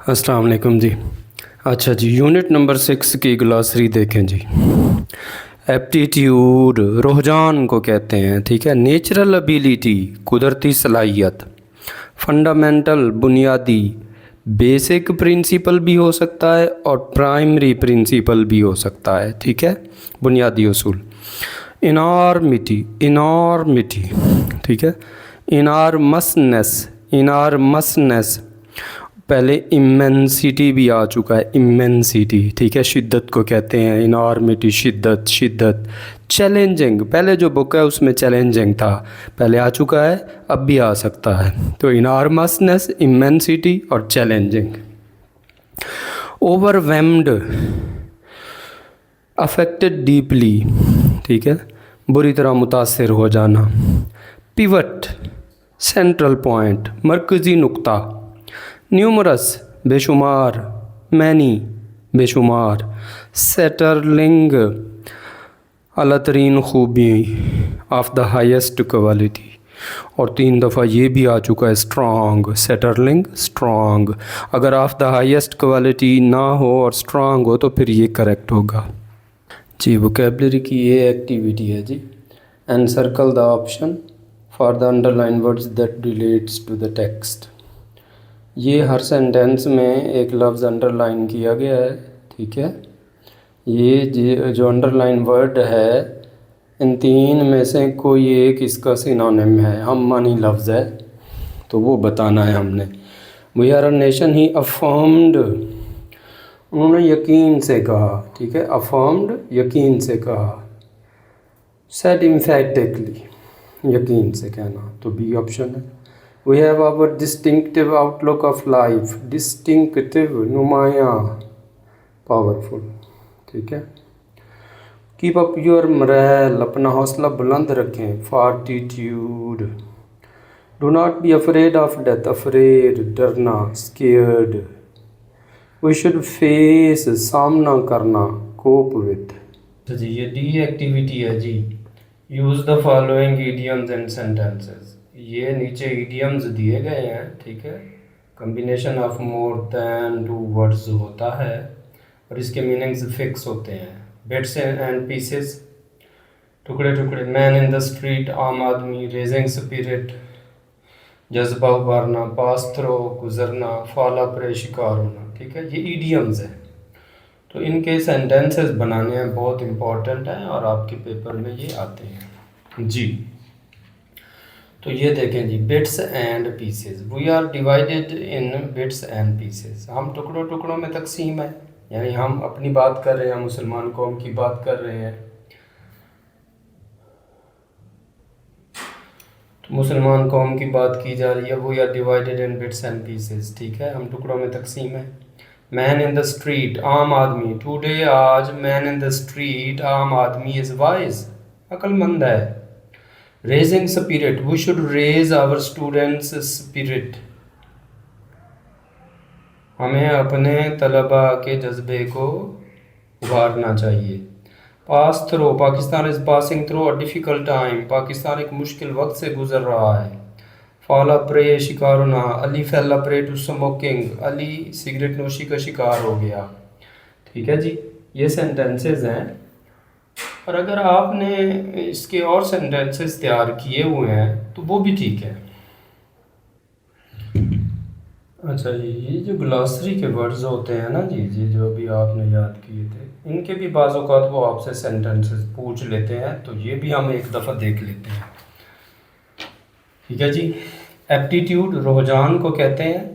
अस्सलाम वालेकुम जी। अच्छा जी, यूनिट नंबर 6 की ग्लॉसरी देखें जी। एप्टीट्यूड रुझान को कहते हैं, ठीक है। नेचुरल एबिलिटी कुदरती सलाहियत, फंडामेंटल बुनियादी, बेसिक प्रिंसिपल भी हो सकता है और प्राइमरी प्रिंसिपल भी हो सकता है, ठीक है, बुनियादी उसूल। इनॉर्मिटी, इनॉर्मिटी, ठीक है। इनारमसनेस, इनारमसनेस, पहले इमेंसिटी भी आ चुका है, इमेंसिटी, ठीक है। शिद्दत को कहते हैं इनॉर्मिटी, शिद्दत, शिद्दत। चैलेंजिंग, पहले जो बुक है उसमें चैलेंजिंग था, पहले आ चुका है, अब भी आ सकता है। तो इनॉर्मसनेस, इमेंसिटी और चैलेंजिंग। ओवरवेम्ड, अफेक्टेड डीपली, ठीक है, बुरी तरह मुतासिर हो जाना। पिवट, सेंट्रल पॉइंट, मरकज़ी नुक्ता। न्यूमरस, बेशुमार। मैनी, बेशुमार। सेटरलिंग, अला तरीन खूबी, ऑफ द हाईएस्ट क्वालिटी। और 3 दफ़ा ये भी आ चुका है, स्ट्रॉन्ग, सेटरलिंग, स्ट्रॉन्ग। अगर ऑफ द हाईएस्ट क्वालिटी ना हो और स्ट्रॉन्ग हो तो फिर ये करेक्ट होगा जी। वोकेबलरी की ये एक्टिविटी है जी। And circle the option for the underline words that relates to the text. ये हर सेंटेंस में एक लफ्ज़ अंडरलाइन किया गया है, ठीक है। ये जो अंडरलाइन वर्ड है, इन 3 में से कोई एक इसका सिनोनिम है, हम मानी लफ्ज़ है, तो वो बताना है हमने। We are a nation, he affirmed, उन्होंने यकीन से कहा, ठीक है। अफर्म्ड, यकीन से कहा। सेड एम्फेटिकली, यकीन से कहना, तो बी ऑप्शन है। We have our distinctive outlook of life, distinctive, नुमायाँ, powerful, ठीक है। Keep up your morale, अपना हौसला बुलंद रखें, fortitude. Do not be afraid of death, afraid, डरना, scared. We should face, सामना करना, cope with. तो जी ये डी एक्टिविटी है जी। Use the following idioms and sentences. ये नीचे idioms दिए गए हैं, ठीक है। Combination of more than 2 words होता है और इसके मीनिंग्स फिक्स होते हैं। बिट्स एंड पीसेस, टुकड़े टुकड़े। मैन इन द स्ट्रीट, आम आदमी। रेजिंग स्पिरिट, जज्बा उभारना। पास थ्रो, गुजरना। फॉल अपरे, शिकार होना, ठीक है। ये idioms है, तो इनके सेंटेंसेस बनाने हैं, बहुत इम्पोर्टेंट हैं और आपके पेपर में ये आते हैं जी। तो ये देखें जी, bits and pieces. We are divided in bits and pieces, हम टुकड़ों टुकड़ों में तकसीम है, यानी हम अपनी बात कर रहे हैं, मुसलमान कौम की बात कर रहे हैं, तो मुसलमान कौम की बात की जा रही है। We are divided in bits and pieces, ठीक है, हम टुकड़ों में तकसीम है। मैन इन द स्ट्रीट, आम आदमी। टुडे, आज। मैन इन द स्ट्रीट, आम आदमी, इज़ वाइज, अक्लमंद है। Raising spirit, we should raise our students spirit, हमें अपने तलबा के जज्बे को उभारना चाहिए। Pass through, Pakistan is passing through a difficult time, Pakistan एक मुश्किल वक्त से गुजर रहा है। फॉल प्रे, शिकार होना। Ali fell prey to smoking, Ali cigarette नोशी का शिकार हो गया, ठीक है जी। ये सेंटेंसेस हैं, और अगर आपने इसके और सेंटेंसेस तैयार किए हुए हैं तो वो भी ठीक है। अच्छा जी, ये जो ग्लॉसरी के वर्ड्स होते हैं ना जी, जी जो अभी आपने याद किए थे, इनके भी बाज़ औक़ात वो आपसे सेंटेंसेस पूछ लेते हैं, तो ये भी हम एक दफ़ा देख लेते हैं, ठीक है जी। एप्टीट्यूड रुझान को कहते हैं।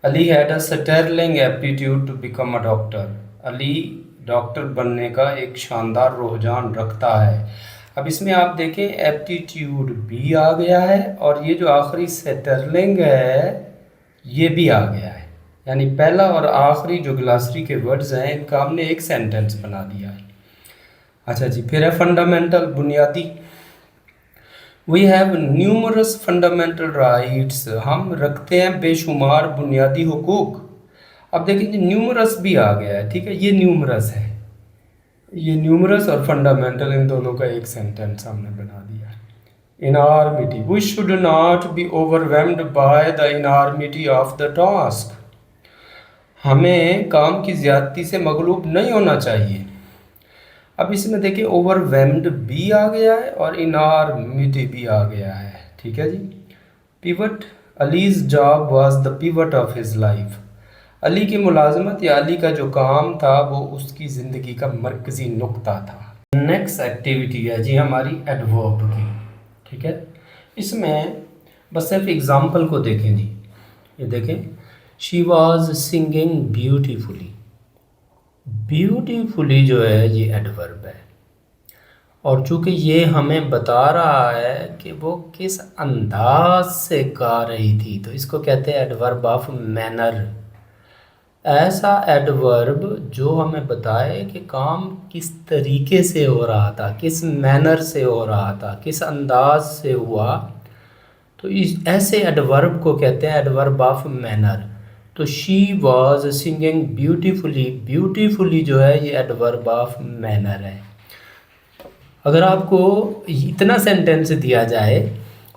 Ali had a sterling aptitude to become a doctor, Ali doctor बनने का एक शानदार रुझान रखता है। अब इसमें आप देखें, एप्टीट्यूड भी आ गया है और ये जो आखिरी स्टर्लिंग है ये भी आ गया है, यानी पहला और आखिरी जो ग्लासरी के वर्ड्स हैं इनका हमने एक सेंटेंस बना दिया है। अच्छा जी, फिर है फंडामेंटल, बुनियादी। We have numerous fundamental rights, हम रखते हैं बेशुमार बुनियादी हुकूक। अब देखिए न्यूमरस भी आ गया है, ठीक है, ये न्यूमरस है, ये न्यूमरस और फंडामेंटल इन दोनों का एक सेंटेंस हमने बना दिया है। Enormity, we should not be overwhelmed by the enormity of the task, हमें काम की ज़्यादती से मगलूब नहीं होना चाहिए। अब इसमें देखिए ओवरवेल्म्ड भी आ गया है और इनॉर्मिटी भी आ गया है। ठीक है जी। Pivot, Ali's job was the pivot of his life. Ali की मुलाजमत या अली का जो काम था वो उसकी ज़िंदगी का मरकज़ी नुक्ता था। नेक्स्ट एक्टिविटी है जी हमारी एडवर्ब की। ठीक है, इसमें बस सिर्फ एग्ज़ाम्पल को देखें जी। ये देखें, she was singing beautifully. Beautifully जो है ये एडवर्ब है, और चूंकि ये हमें बता रहा है कि वो किस अंदाज से गा रही थी, तो इसको कहते हैं एडवर्ब ऑफ मैनर। ऐसा एडवर्ब जो हमें बताए कि काम किस तरीके से हो रहा था, किस मैनर से हो रहा था, किस अंदाज से हुआ, तो इस ऐसे एडवर्ब को कहते हैं एडवर्ब ऑफ मैनर। तो she was singing beautifully, beautifully जो है ये एडवर्ब ऑफ मैनर है। अगर आपको इतना सेंटेंस दिया जाए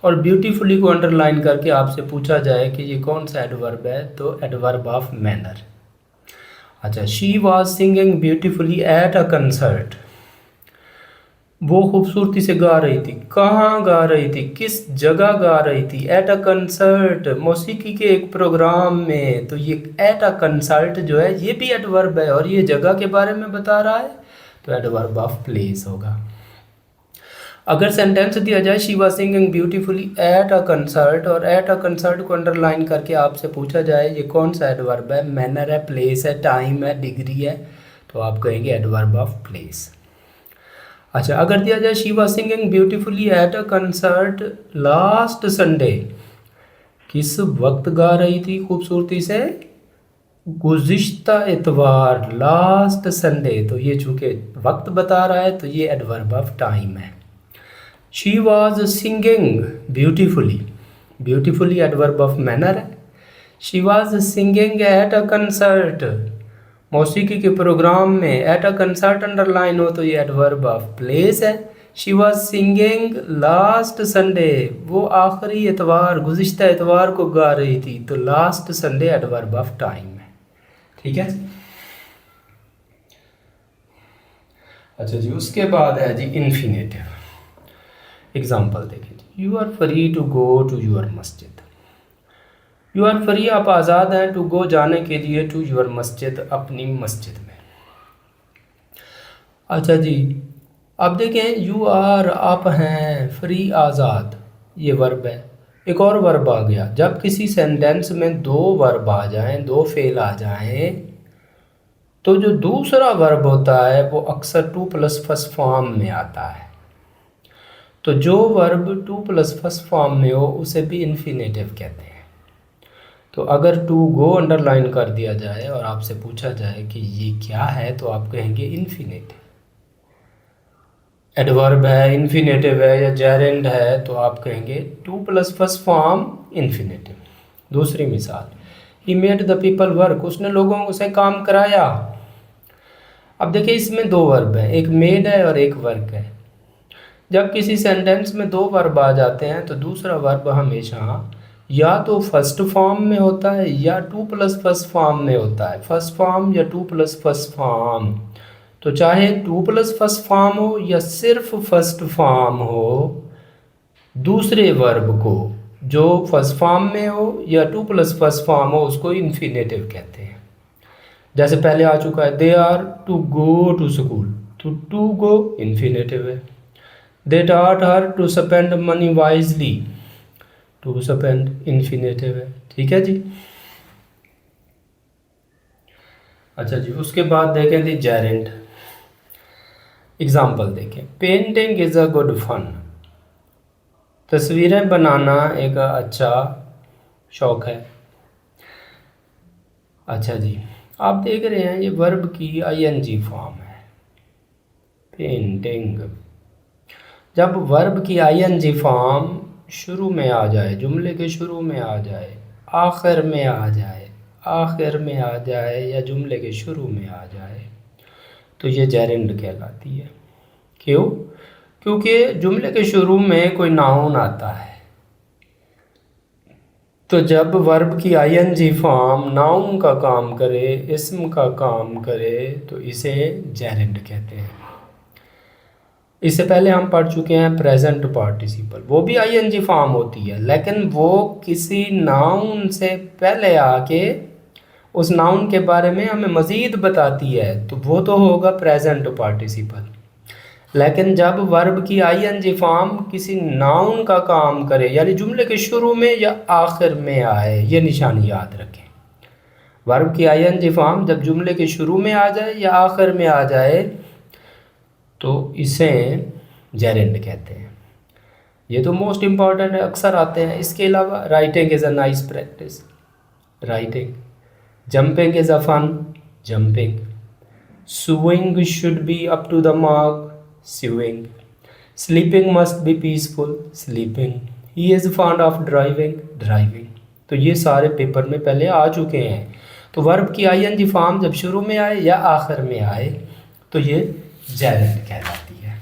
और ब्यूटीफुली को अंडरलाइन करके आपसे पूछा जाए कि ये कौन सा एडवर्ब है, तो एडवर्ब ऑफ मैनर। अच्छा, she was singing beautifully eight a concert. वो खूबसूरती से गा रही थी। कहाँ गा रही थी, किस जगह गा रही थी? एट अ कंसर्ट, मौसीकी के एक प्रोग्राम में। तो ये एट अ कंसर्ट जो है ये भी एडवर्ब है और ये जगह के बारे में बता रहा है, तो एडवर्ब ऑफ प्लेस होगा। अगर सेंटेंस दिया जाए she was singing beautifully eight a concert, और एट अ कंसर्ट को अंडरलाइन करके आपसे पूछा जाए ये कौन सा एडवर्ब है, मैनर है, प्लेस है, टाइम है, डिग्री है, तो आप कहेंगे एडवर्ब ऑफ प्लेस। अच्छा, अगर दिया जाए she was singing beautifully eight a concert last Sunday, किस वक्त गा रही थी खूबसूरती से? गुज़िश्ता इतवार, लास्ट संडे। तो ये चूँकि वक्त बता रहा है तो ये एडवर्ब ऑफ टाइम है। She was singing beautifully, beautifully adverb of manner है। She was singing at a concert, मौसीकी के प्रोग्राम में। एट अ कंसर्ट अंडरलाइन हो तो ये एडवर्ब ऑफ प्लेस है। She was singing last Sunday, वो आखिरी इतवार, गुज़िश्ता इतवार को गा रही थी, तो last Sunday adverb of time है। ठीक है। अच्छा जी, उसके बाद है जी इन्फिनेटिव। एग्जाम्पल देखें, you are free to go to your masjid. You are free, आप आज़ाद हैं, टू गो जाने के लिए, टू यूर मस्जिद, अपनी मस्जिद में। अच्छा जी, अब देखें यू आर, आप हैं, फ्री आज़ाद, ये वर्ब है। एक और वर्ब आ गया, जब किसी सेंटेंस में दो वर्ब आ जाएं, दो फेल आ जाएं, तो जो दूसरा वर्ब होता है वो अक्सर टू प्लस फर्स्ट फॉर्म में आता है। तो जो verb two plus first form में हो उसे भी इन्फिनेटिव कहते हैं। तो अगर टू गो अंडरलाइन कर दिया जाए और आपसे पूछा जाए कि ये क्या है, तो आप कहेंगे इन्फिनेटिव। एडवर्ब है, इन्फिनेटिव है या जेरेंड है, तो आप कहेंगे two plus first form infinitive. दूसरी मिसाल, he made the people work, उसने लोगों से काम कराया। अब देखिए इसमें दो वर्ब हैं, एक मेड है और एक वर्क है। जब किसी सेंटेंस में दो वर्ब आ जाते हैं तो दूसरा वर्ब हमेशा या तो फर्स्ट फॉर्म में होता है या टू प्लस फर्स्ट फॉर्म में होता है। फर्स्ट फॉर्म या टू प्लस फर्स्ट फॉर्म, तो चाहे टू प्लस फर्स्ट फॉर्म हो या सिर्फ फर्स्ट फॉर्म हो, दूसरे वर्ब को जो फर्स्ट फॉर्म में हो या टू प्लस फर्स्ट फॉर्म हो उसको इन्फिनेटिव कहते हैं। जैसे पहले आ चुका है, they are to go to school, तो टू गो इन्फिनेटिव है। They taught her to spend money wisely, to spend infinitive है। ठीक है जी। अच्छा जी, उसके बाद देखें जी जेरेंड। एग्जाम्पल देखें, painting is a good fun, तस्वीरें बनाना एक अच्छा शौक है। अच्छा जी, आप देख रहे हैं ये वर्ब की आईएनजी फॉर्म है, पेंटिंग। जब वर्ब की आईएनजी फॉर्म शुरू में आ जाए, जुमले के शुरू में आ जाए, आखिर में आ जाए, आखिर में आ जाए या जुमले के शुरू में आ जाए, तो ये जेरेंड कहलाती है। क्यों? क्योंकि जुमले के शुरू में कोई नाउन आता है, तो जब वर्ब की आईएनजी फॉर्म नाउन का काम करे, इस्म का काम करे, तो इसे जेरेंड कहते हैं। इससे पहले हम पढ़ चुके हैं प्रेजेंट पार्टिसिपल, वो भी आईएनजी फॉर्म होती है, लेकिन वो किसी नाउन से पहले आके उस नाउन के बारे में हमें मज़ीद बताती है, तो वो तो होगा प्रेजेंट पार्टिसिपल। लेकिन जब वर्ब की आईएनजी फॉर्म किसी नाउन का काम करे, यानी जुमले के शुरू में या आखिर में आए, ये निशानी याद रखें। वर्ब की आईएनजी फॉर्म जब जुमले के शुरू में आ जाए या आखिर में आ जाए तो इसे जेरेंड कहते हैं। ये तो मोस्ट इम्पॉर्टेंट है, अक्सर आते हैं। इसके अलावा writing is a nice practice, writing. Jumping is a fun, jumping. Sewing should be up to the mark, sewing. Sleeping must be peaceful, sleeping. He is fond of driving, driving. तो ये सारे paper में पहले आ चुके हैं। तो verb की ING form जब शुरू में आए या आखिर में आए तो ये जेरेंड कहलाती है।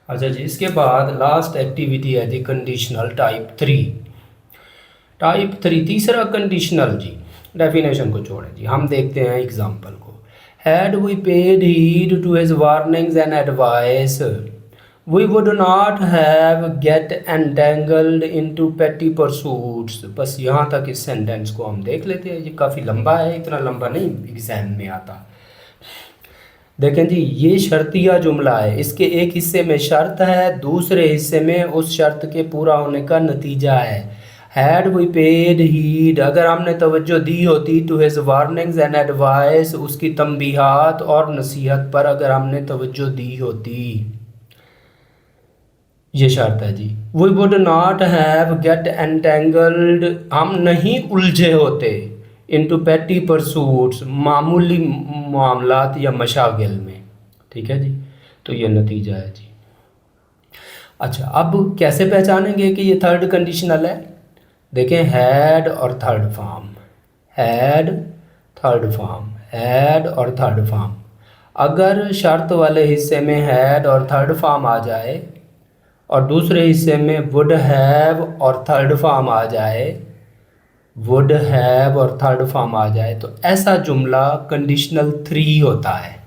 अच्छा जी, इसके बाद लास्ट एक्टिविटी है जी कंडीशनल टाइप 3। टाइप 3 तीसरा कंडीशनल जी, डेफिनेशन को छोड़ें जी, हम देखते हैं एग्जाम्पल को। Had we paid heed to his warnings and advice, we would not have get entangled into petty pursuits। बस यहाँ तक इस सेंटेंस को हम देख लेते हैं। ये काफ़ी लंबा है, इतना लंबा नहीं एग्जाम में आता। देखें जी, ये शर्तिया जुमला है। इसके एक हिस्से में शर्त है, दूसरे हिस्से में उस शर्त के पूरा होने का नतीजा है। हैड वी पेड हीड, अगर हमने तवज्जो दी होती, to his warnings and advice, उसकी तंबीहात और नसीहत पर अगर हमने तवज्जो दी होती, ये शर्त है जी। We would not have get entangled, हम नहीं उलझे होते, इनटू पेटी परसूट्स, मामूली मामलात या मशागिल में। ठीक है जी, तो ये नतीजा है जी। अच्छा, अब कैसे पहचानेंगे कि ये थर्ड कंडीशनल है? देखें, हैड और third form, had third form, had और थर्ड फॉर्म। अगर शर्त वाले हिस्से में हैड और थर्ड फॉर्म आ जाए और दूसरे हिस्से में वुड हैव और थर्ड फॉर्म आ जाए, वुड हैव और थर्ड फॉर्म आ जाए, तो ऐसा जुमला कंडीशनल 3 होता है।